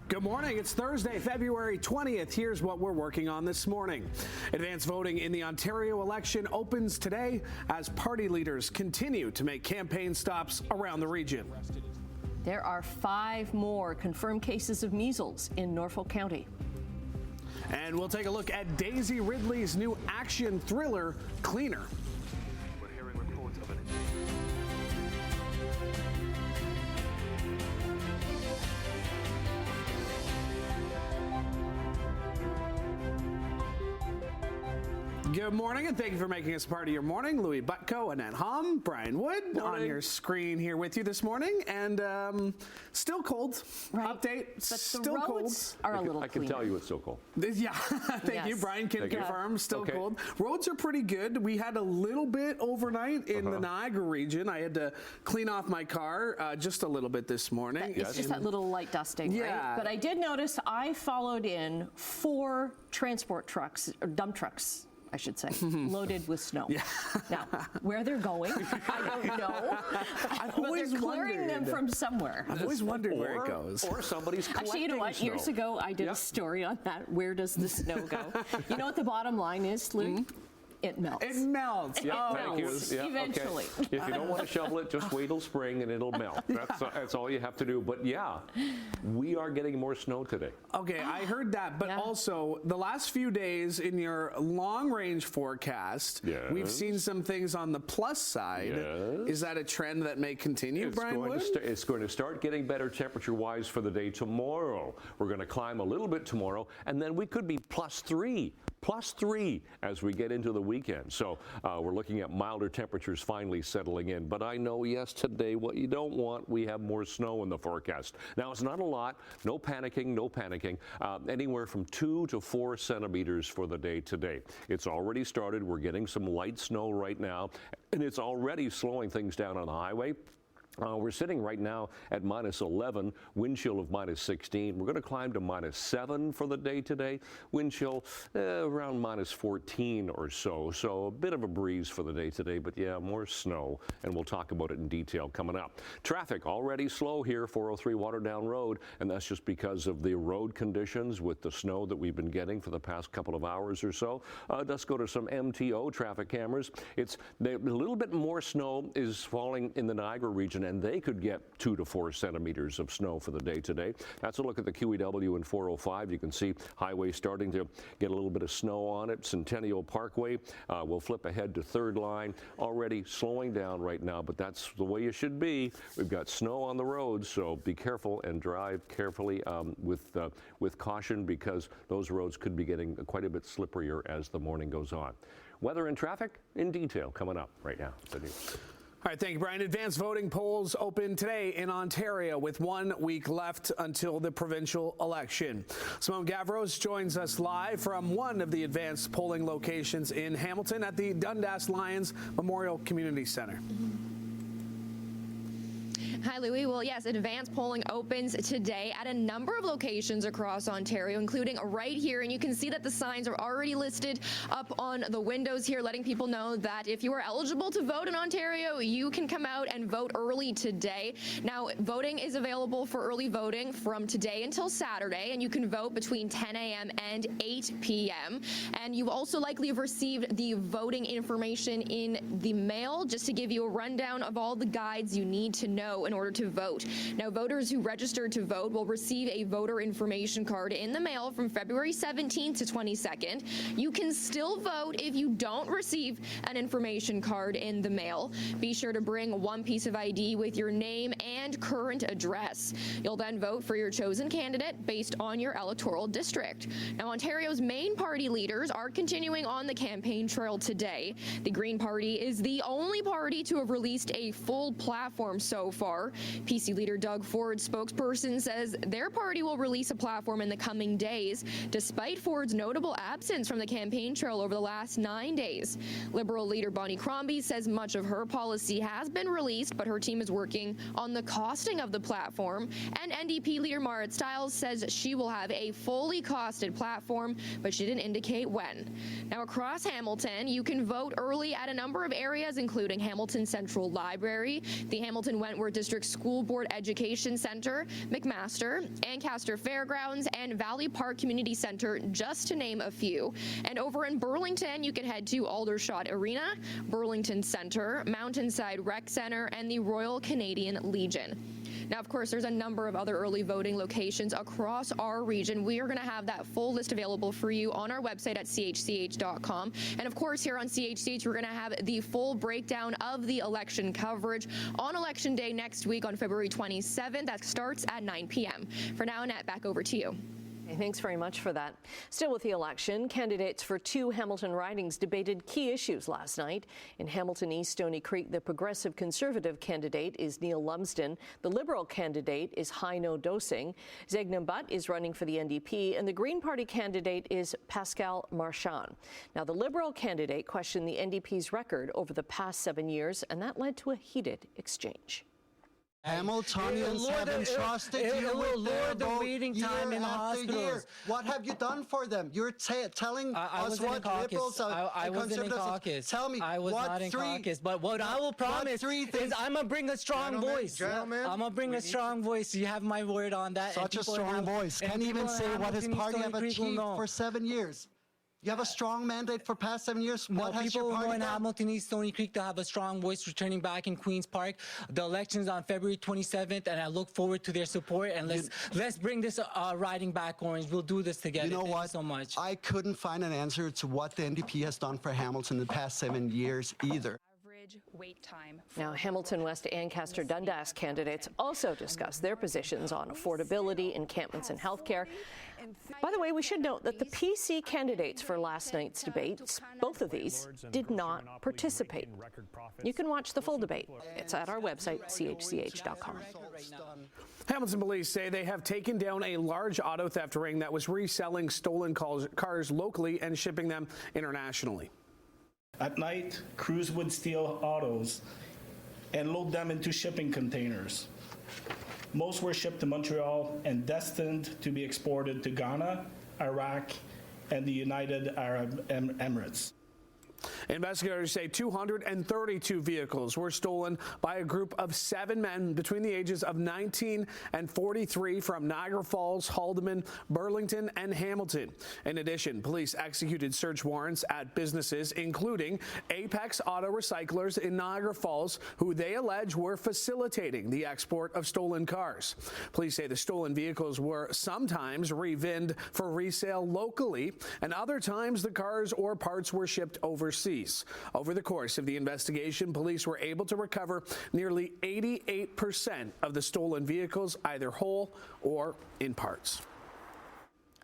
Good morning. It's Thursday, February 20th. Here's what we're working on this morning. Advance voting in the Ontario election opens today as party leaders continue to make campaign stops around the region. There are 5 more confirmed cases of measles in Norfolk County. And we'll take a look at Daisy Ridley's new action thriller, Cleaner. We're hearing reports of an Good morning, and thank you for making us part of your morning. Louis Butko, Annette Hom, Brian Wood on your screen here with you this morning. And still cold. Right. Update, But still the cold. roads are a little I can cleaner. tell you it's so cold. Yeah, thank you. Brian can confirm, still cold. Roads are pretty good. We had a little bit overnight in the Niagara region. I had to clean off my car just a little bit this morning. It's just that little light dusting, right? But I did notice I followed in 4 transport trucks, or dump trucks, I should say, loaded with snow. Yeah. Now, where they're going, I don't know. But they're clearing them from somewhere. I've always wondered where it goes. Or somebody's collecting Actually, you know what? snow. Years ago, I did a story on that. Where does the snow go? You know what the bottom line is, Lou? It melts. It melts. Yeah, thank you. Yeah, Eventually. Okay. If you don't want to shovel it, just wait till spring and it'll melt. That's all you have to do. But yeah, we are getting more snow today. Okay, I heard that, but also the last few days in your long-range forecast, we've seen some things on the plus side. Is that a trend that may continue, Brian Wood? It's going to start getting better temperature-wise for the day tomorrow. We're going to climb a little bit tomorrow, and then we could be +3 as we get into the weekend. So we're looking at milder temperatures finally settling in. But I know, yes, today what you don't want, we have more snow in the forecast. Now, it's not a lot. No panicking, no panicking. Anywhere from 2 to 4 centimeters for the day today. It's already started. We're getting some light snow right now, and it's already slowing things down on the highway. We're sitting right now at -11, wind chill of -16. We're going to climb to -7 for the day today. Wind chill around -14 or so. So a bit of a breeze for the day today, but yeah, more snow. And we'll talk about it in detail coming up. Traffic already slow here, 403 Waterdown Road, and that's just because of the road conditions with the snow that we've been getting for the past couple of hours or so. Let's go to some MTO traffic cameras. A little bit more snow is falling in the Niagara region, and they could get 2 to 4 centimeters of snow for the day today. That's a look at the QEW and 405. You can see highway starting to get a little bit of snow on it. Centennial Parkway will flip ahead to 3rd line. Already slowing down right now, but that's the way you should be. We've got snow on the roads, so be careful and drive carefully with caution, because those roads could be getting quite a bit slipperier as the morning goes on. Weather and traffic in detail coming up right now. All right, thank you, Brian. Advanced voting polls open today in Ontario with 1 week left until the provincial election. Simone Gavros joins us live from one of the advanced polling locations in Hamilton at the Dundas Lions Memorial Community Center. Hi, Louis. Well, yes, advanced polling opens today at a number of locations across Ontario, including right here. And you can see that the signs are already listed up on the windows here, letting people know that if you are eligible to vote in Ontario, you can come out and vote early today. Now, voting is available for early voting from today until Saturday, and you can vote between 10 a.m. and 8 p.m. And you also likely have received the voting information in the mail, just to give you a rundown of all the guides you need to know in order to vote. Now, voters who registered to vote will receive a voter information card in the mail from February 17th to 22nd. You can still vote if you don't receive an information card in the mail. Be sure to bring 1 piece of ID with your name and current address. You'll then vote for your chosen candidate based on your electoral district. Now, Ontario's main party leaders are continuing on the campaign trail today. The Green Party is the only party to have released a full platform so far. PC leader Doug Ford's spokesperson says their party will release a platform in the coming days, despite Ford's notable absence from the campaign trail over the last 9 days. Liberal leader Bonnie Crombie says much of her policy has been released, but her team is working on the costing of the platform. And NDP leader Marit Stiles says she will have a fully costed platform, but she didn't indicate when. Now, across Hamilton, you can vote early at a number of areas, including Hamilton Central Library, the Hamilton Wentworth District District School Board Education Center, McMaster, Ancaster Fairgrounds, and Valley Park Community Center, just to name a few. And over in Burlington, you can head to Aldershot Arena, Burlington Center, Mountainside Rec Center, and the Royal Canadian Legion. Now, of course, there's a number of other early voting locations across our region. We are going to have that full list available for you on our website at chch.com. And of course, here on CHCH, we're going to have the full breakdown of the election coverage on Election Day next week on February 27th. That starts at 9 p.m. For now, Annette, back over to you. Thanks very much for that. Still with the election, candidates for 2 Hamilton ridings debated key issues last night. In Hamilton East Stony Creek, the Progressive Conservative candidate is Neil Lumsden. The Liberal candidate is Heino Dosing. Zegna Butt is running for the NDP, and the Green Party candidate is Pascal Marchand. Now, the Liberal candidate questioned the NDP's record over the past 7 years, and that led to a heated exchange. Hamiltonians have entrusted you with their vote waiting time in the hospitals. What have you done for them? You're telling us what Liberals I wasn't in caucus. Tell me, I was not in caucus. But what I will promise is I'm going to bring a strong voice. I'm going to bring a strong voice. You have my word on that. Such a strong voice. Can't even say what his party have achieved for 7 years. You have a strong mandate for past 7 years. What has your party done? People in Hamilton East Stony Creek to have a strong voice returning back in Queen's Park. The election's on February 27th, and I look forward to their support. And let's bring this riding back orange. We'll do this together. You know Thank what? You so much. I couldn't find an answer to what the NDP has done for Hamilton in the past 7 years either. Wait time. Now, Hamilton West Ancaster Dundas candidates also discussed their positions on affordability, encampments, and healthcare. By the way, we should note that the PC candidates for last night's debates, both of these, did not participate. You can watch the full debate. It's at our website, chch.com. Hamilton police say they have taken down a large auto theft ring that was reselling stolen cars locally and shipping them internationally. At night, crews would steal autos and load them into shipping containers. Most were shipped to Montreal and destined to be exported to Ghana, Iraq, and the United Arab Emirates. Investigators say 232 vehicles were stolen by a group of 7 men between the ages of 19 and 43 from Niagara Falls, Haldimand, Burlington, and Hamilton. In addition, police executed search warrants at businesses, including Apex Auto Recyclers in Niagara Falls, who they allege were facilitating the export of stolen cars. Police say the stolen vehicles were sometimes revinned for resale locally, and other times the cars or parts were shipped overseas. Over the course of the investigation, police were able to recover nearly 88% of the stolen vehicles, either whole or in parts.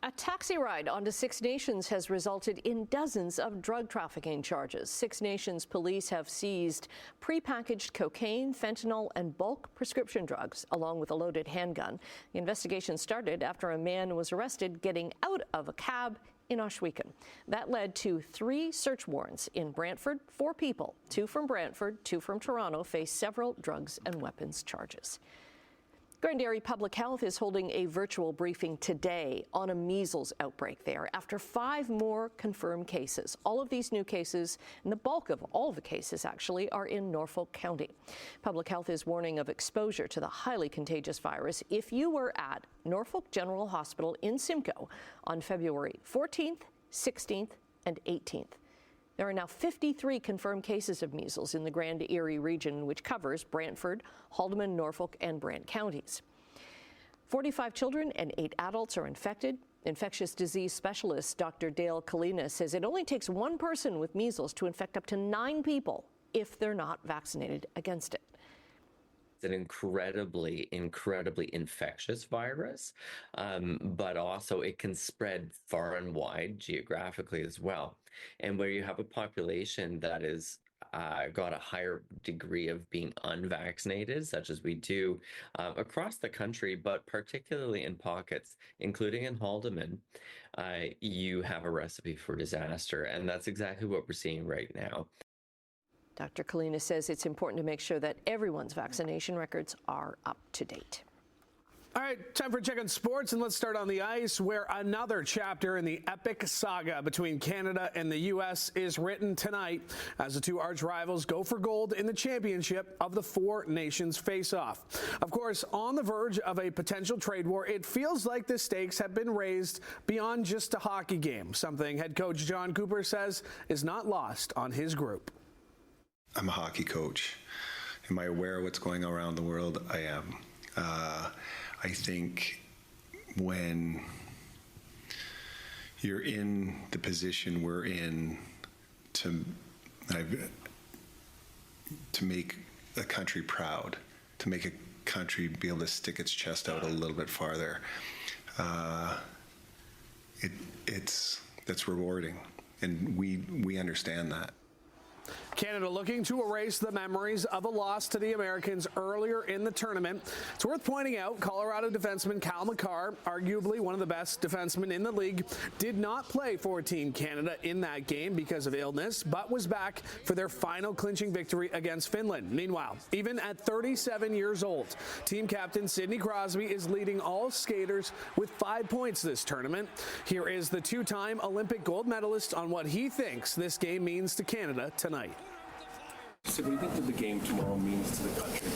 A taxi ride onto Six Nations has resulted in dozens of drug trafficking charges. Six Nations police have seized prepackaged cocaine, fentanyl, and bulk prescription drugs, along with a loaded handgun. The investigation started after a man was arrested getting out of a cab in Ohsweken. That led to 3 search warrants in Brantford. 4 people, 2 from Brantford, 2 from Toronto, face several drugs and weapons charges. Grand Dairy Public Health is holding a virtual briefing today on a measles outbreak there after 5 more confirmed cases. All of these new cases, and the bulk of all the cases actually, are in Norfolk County. Public Health is warning of exposure to the highly contagious virus if you were at Norfolk General Hospital in Simcoe on February 14th, 16th, and 18th. There are now 53 confirmed cases of measles in the Grand Erie region, which covers Brantford, Haldimand, Norfolk, and Brant counties. 45 children and 8 adults are infected. Infectious disease specialist Dr. Dale Kalina says it only takes 1 person with measles to infect up to 9 people if they're not vaccinated against it. An incredibly infectious virus, but also it can spread far and wide geographically as well. And where you have a population that is got a higher degree of being unvaccinated, such as we do across the country, but particularly in pockets, including in Haldimand, you have a recipe for disaster. And that's exactly what we're seeing right now. Dr. Kalina says it's important to make sure that everyone's vaccination records are up to date. All right, time for a check on sports, and let's start on the ice, where another chapter in the epic saga between Canada and the U.S. is written tonight as the two arch rivals go for gold in the championship of the Four Nations face-off. Of course, on the verge of a potential trade war, it feels like the stakes have been raised beyond just a hockey game, something head coach John Cooper says is not lost on his group. I'm a hockey coach. Am I aware of what's going on around the world? I am. I think when you're in the position we're in to make a country proud, to make a country be able to stick its chest out a little bit farther, that's rewarding, and we understand that. Canada looking to erase the memories of a loss to the Americans earlier in the tournament. It's worth pointing out Colorado defenseman Cal McCarr, arguably one of the best defensemen in the league, did not play for Team Canada in that game because of illness, but was back for their final clinching victory against Finland. Meanwhile, even at 37 years old, team captain Sidney Crosby is leading all skaters with 5 points this tournament. Here is the two-time Olympic gold medalist on what he thinks this game means to Canada tonight. So what do you think that the game tomorrow means to the country?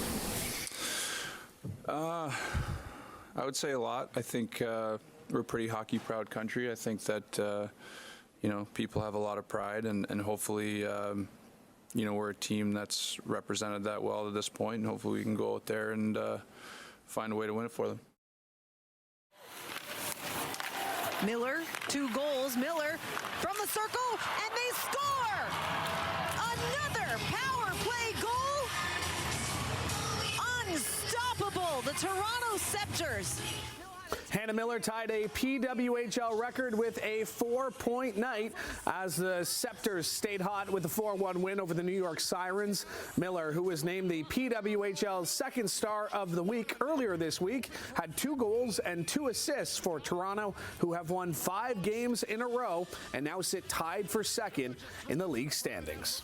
I would say a lot. I think we're a pretty hockey-proud country. I think that, people have a lot of pride, and hopefully, we're a team that's represented that well to this point, and hopefully we can go out there and find a way to win it for them. Miller, 2 goals. Miller from the circle, and they score! Another power play goal! Unstoppable, the Toronto Scepters. Hannah Miller tied a PWHL record with a 4-point night as the Scepters stayed hot with a 4-1 win over the New York Sirens. Miller, who was named the PWHL's second star of the week earlier this week, had 2 goals and 2 assists for Toronto, who have won 5 games in a row and now sit tied for second in the league standings.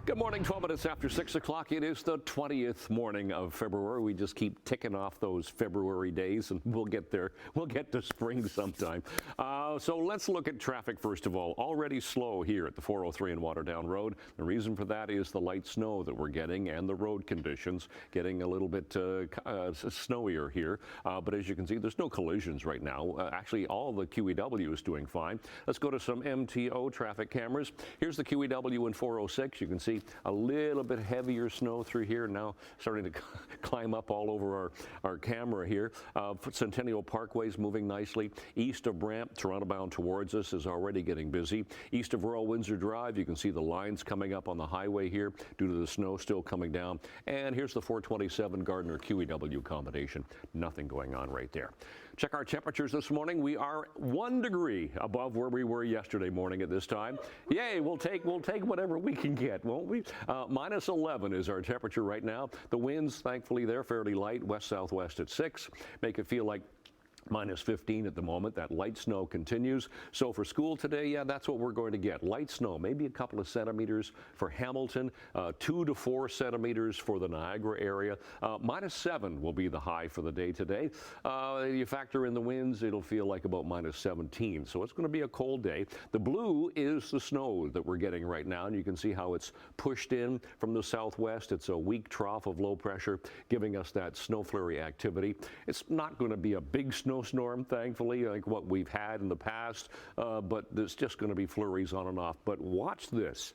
Good morning, 12 minutes after 6 o'clock. It is the 20th morning of February. We just keep ticking off those February days, and we'll get there. We'll get to spring sometime. So let's look at traffic first of all. Already slow here at the 403 and Waterdown Road. The reason for that is the light snow that we're getting and the road conditions getting a little bit snowier here. But as you can see, there's no collisions right now. Actually, all the QEW is doing fine. Let's go to some MTO traffic cameras. Here's the QEW in 406. You can see a little bit heavier snow through here now, starting to climb up all over our camera here. Centennial Parkway's moving nicely. East of Brant, Toronto bound towards us, is already getting busy. East of Royal Windsor Drive, you can see the lines coming up on the highway here due to the snow still coming down. And here's the 427 Gardner QEW combination. Nothing going on right there. Check our temperatures this morning. We are 1 degree above where we were yesterday morning at this time. Yay, we'll take whatever we can get, won't we? Minus 11 is our temperature right now. The winds, thankfully, they're fairly light, west-southwest at 6. Make it feel like minus 15 at the moment. That light snow continues. So for school today, yeah, that's what we're going to get. Light snow, maybe a couple of centimeters for Hamilton, 2 to 4 centimeters for the Niagara area. Minus 7 will be the high for the day today. You factor in the winds, it'll feel like about minus 17. So it's going to be a cold day. The blue is the snow that we're getting right now, and you can see how it's pushed in from the southwest. It's a weak trough of low pressure giving us that snow flurry activity. It's not going to be a big snowstorm, thankfully, like what we've had in the past, but there's just going to be flurries on and off. But watch this.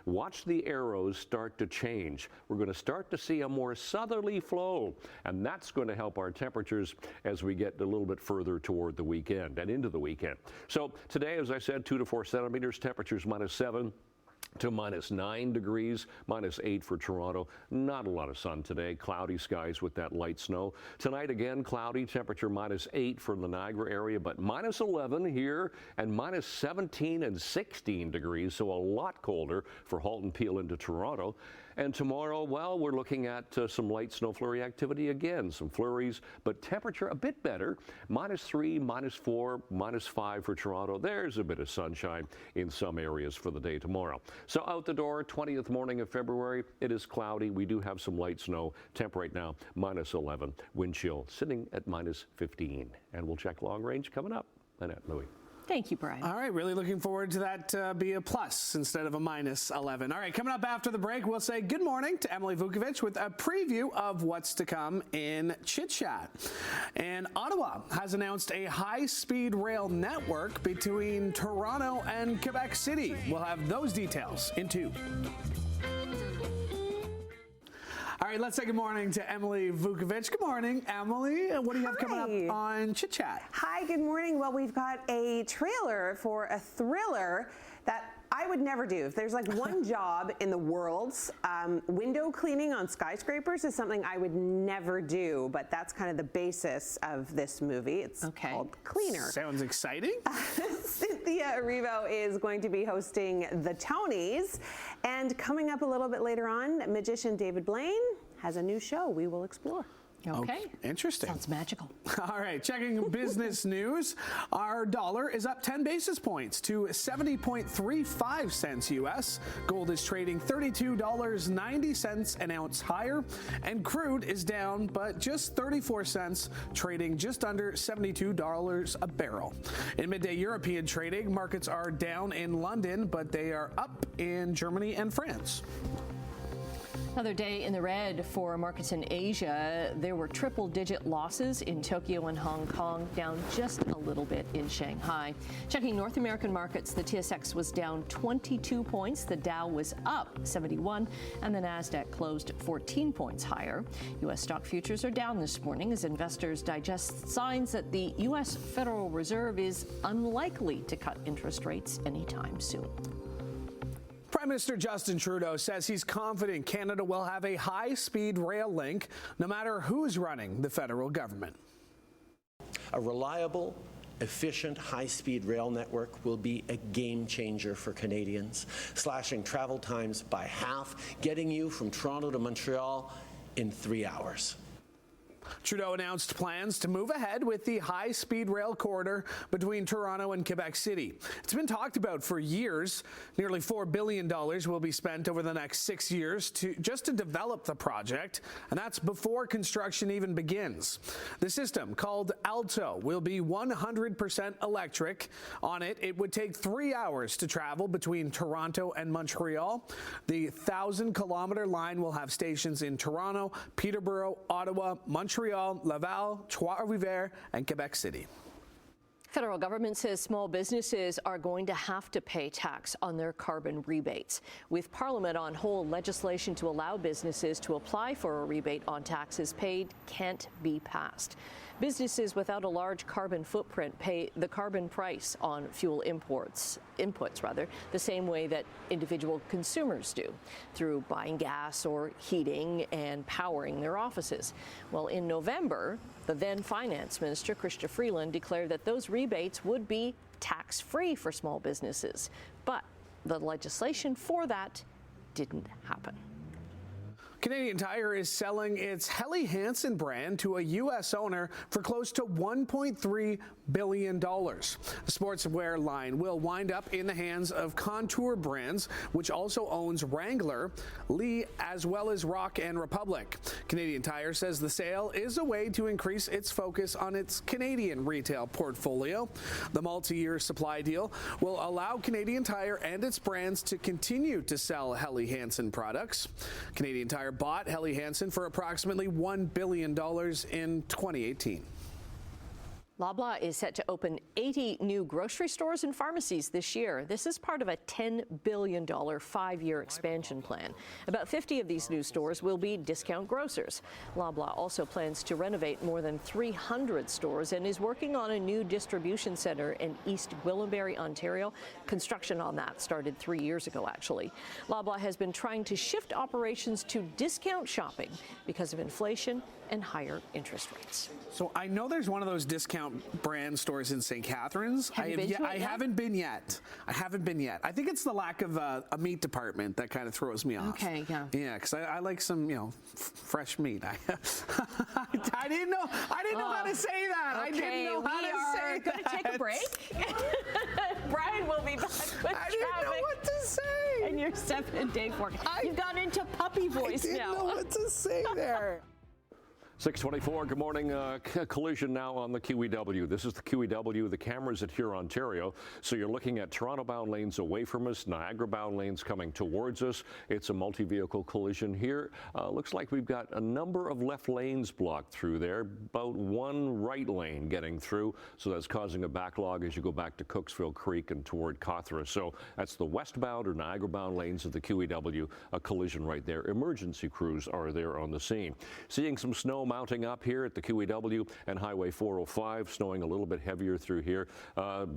Watch the arrows start to change. We're going to start to see a more southerly flow, and that's going to help our temperatures as we get a little bit further toward the weekend and into the weekend. So today, as I said, 2 to 4 centimeters, temperatures minus 7 to minus 9 degrees, minus 8 for Toronto. Not a lot of sun today. Cloudy skies with that light snow. Tonight, again, cloudy, temperature minus 8 for the Niagara area, but minus 11 here and minus 17 and 16 degrees, so a lot colder for Halton Peel into Toronto. And tomorrow, well, we're looking at some light snow flurry activity again, some flurries, but temperature a bit better. -3, -4, -5 for Toronto. There's a bit of sunshine in some areas for the day tomorrow. So out the door, 20th morning of February, it is cloudy. We do have some light snow. Temp right now, -11. Wind chill sitting at -15. And we'll check long range coming up. Annette, Louis. Thank you, Brian. All right, really looking forward to that be a plus instead of a -11. All right, coming up after the break, we'll say good morning to Emily Vukovic with a preview of what's to come in Chit Chat. And Ottawa has announced a high-speed rail network between Toronto and Quebec City. We'll have those details in 2. All right, let's say good morning to Emily Vukovic. Good morning, Emily. What do you have coming up on Chit Chat? Hi, good morning. Well, we've got a trailer for a thriller that I would never do. If there's like one job in the world, window cleaning on skyscrapers is something I would never do, but that's kind of the basis of this movie. It's called Cleaner. Sounds exciting. Cynthia Erivo is going to be hosting the Tonys, and coming up a little bit later on, magician David Blaine has a new show we will explore. Okay. Interesting. Sounds magical. All right, checking business news. Our dollar is up 10 basis points to 70.35 cents U.S. Gold is trading $32.90 an ounce higher, and crude is down, but just 34 cents, trading just under $72 a barrel. In midday European trading, markets are down in London, but they are up in Germany and France. Another day in the red for markets in Asia. There were triple-digit losses in Tokyo and Hong Kong, down just a little bit in Shanghai. Checking North American markets, the TSX was down 22 points, the Dow was up 71, and the Nasdaq closed 14 points higher. U.S. stock futures are down this morning as investors digest signs that the U.S. Federal Reserve is unlikely to cut interest rates anytime soon. Prime Minister Justin Trudeau says he's confident Canada will have a high-speed rail link no matter who's running the federal government. A reliable, efficient, high-speed rail network will be a game changer for Canadians, slashing travel times by half, getting you from Toronto to Montreal in 3 hours. Trudeau announced plans to move ahead with the high-speed rail corridor between Toronto and Quebec City. It's been talked about for years. Nearly $4 billion will be spent over the next 6 years just to develop the project, and that's before construction even begins. The system, called Alto, will be 100% electric. On it, it would take 3 hours to travel between Toronto and Montreal. The 1,000-kilometer line will have stations in Toronto, Peterborough, Ottawa, Montreal, Laval, Trois-Rivières, and Quebec City. Federal government says small businesses are going to have to pay tax on their carbon rebates. With Parliament on hold, legislation to allow businesses to apply for a rebate on taxes paid can't be passed. Businesses without a large carbon footprint pay the carbon price on fuel inputs, the same way that individual consumers do, through buying gas or heating and powering their offices. Well, in November, the then Finance Minister, Chrystia Freeland, declared that those rebates would be tax-free for small businesses. But the legislation for that didn't happen. Canadian Tire is selling its Helly Hansen brand to a U.S. owner for close to $1.3 billion. The sportswear line will wind up in the hands of Contour Brands, which also owns Wrangler, Lee, as well as Rock and Republic. Canadian Tire says the sale is a way to increase its focus on its Canadian retail portfolio. The multi-year supply deal will allow Canadian Tire and its brands to continue to sell Helly Hansen products. Canadian Tire bought Helly Hansen for approximately $1 billion in 2018. Loblaw is set to open 80 new grocery stores and pharmacies this year. This is part of a $10 billion 5-year expansion plan. About 50 of these new stores will be discount grocers. Loblaw also plans to renovate more than 300 stores and is working on a new distribution center in East Gwillimbury, Ontario. Construction on that started 3 years ago, actually. Loblaw has been trying to shift operations to discount shopping because of inflation and higher interest rates. So I know there's one of those discount brand stores in St. Catharines. Have you been to it I yet? haven't been yet. I think it's the lack of a meat department that kind of throws me off. Okay, yeah. Yeah, because I like some, fresh meat. I didn't know how to say that. I didn't know how to say that. We're going to take a break. Brian will be back with I didn't know traffic what to say. and your 7-day forecast. You've gone into puppy voice I didn't now. know what to say there. 624, good morning. Collision now on the QEW. This is the QEW, the cameras at here, Ontario. So you're looking at Toronto-bound lanes away from us, Niagara-bound lanes coming towards us. It's a multi-vehicle collision here. Looks like we've got a number of left lanes blocked through there, about one right lane getting through. So that's causing a backlog as you go back to Cooksville Creek and toward Cawthra. So that's the westbound or Niagara-bound lanes of the QEW, a collision right there. Emergency crews are there on the scene. Seeing some snow mounting up here at the QEW and Highway 405, snowing a little bit heavier through here.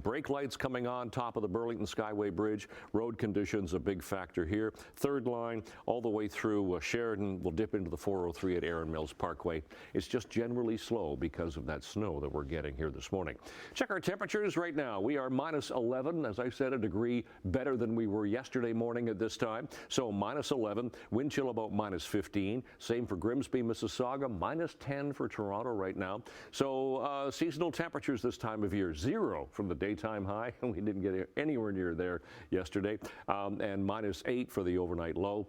Brake lights coming on top of the Burlington Skyway Bridge. Road conditions a big factor here. Third line all the way through Sheridan. We'll dip into the 403 at Erin Mills Parkway. It's just generally slow because of that snow that we're getting here this morning. Check our temperatures right now. We are minus 11, as I said, a degree better than we were yesterday morning at this time. So minus 11, wind chill about minus 15. Same for Grimsby, Mississauga, minus 10 for Toronto right now. So seasonal temperatures this time of year, 0 from the daytime high. We didn't get anywhere near there yesterday. And minus 8 for the overnight low.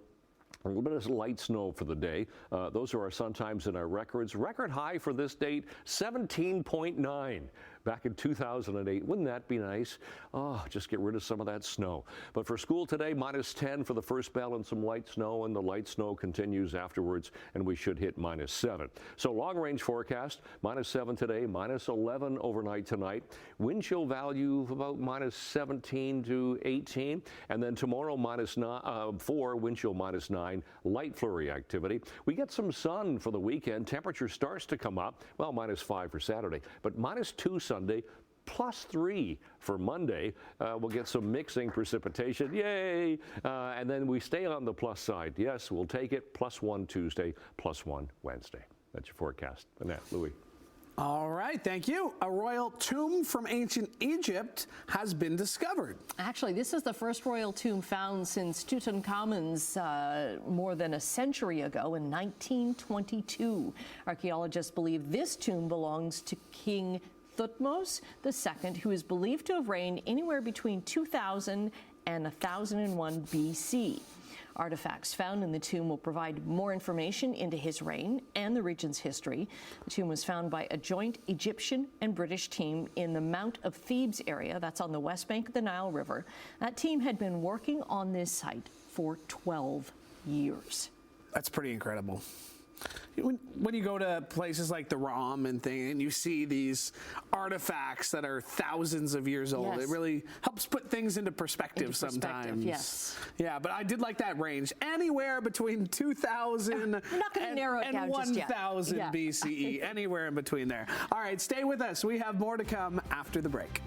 A little bit of light snow for the day. Those are our sun times and our records. Record high for this date, 17.9. Back in 2008. Wouldn't that be nice? Oh, just get rid of some of that snow. But for school today, minus 10 for the first bell and some light snow, and the light snow continues afterwards, and we should hit minus 7. So long range forecast, minus 7 today, minus 11 overnight tonight. Wind chill value of about minus 17 to 18. And then tomorrow, minus 4, wind chill minus 9, light flurry activity. We get some sun for the weekend. Temperature starts to come up. Well, minus 5 for Saturday, but minus 2 Sunday, plus 3 for Monday. We'll get some mixing precipitation. Yay! And then we stay on the plus side. Yes, we'll take it. Plus 1 Tuesday, plus 1 Wednesday. That's your forecast. Annette, Louis. All right, thank you. A royal tomb from ancient Egypt has been discovered. Actually, this is the first royal tomb found since Tutankhamun's more than a century ago in 1922. Archaeologists believe this tomb belongs to King Thutmose II, who is believed to have reigned anywhere between 2000 and 1001 BC. Artifacts found in the tomb will provide more information into his reign and the region's history. The tomb was found by a joint Egyptian and British team in the Mount of Thebes area. That's on the west bank of the Nile River. That team had been working on this site for 12 years. That's pretty incredible. When you go to places like the ROM and you see these artifacts that are thousands of years old, it really helps put things into perspective sometimes. Yes. Yeah, but I did like that range. Anywhere between 2000 and 1000 BCE. Anywhere in between there. All right, stay with us. We have more to come after the break.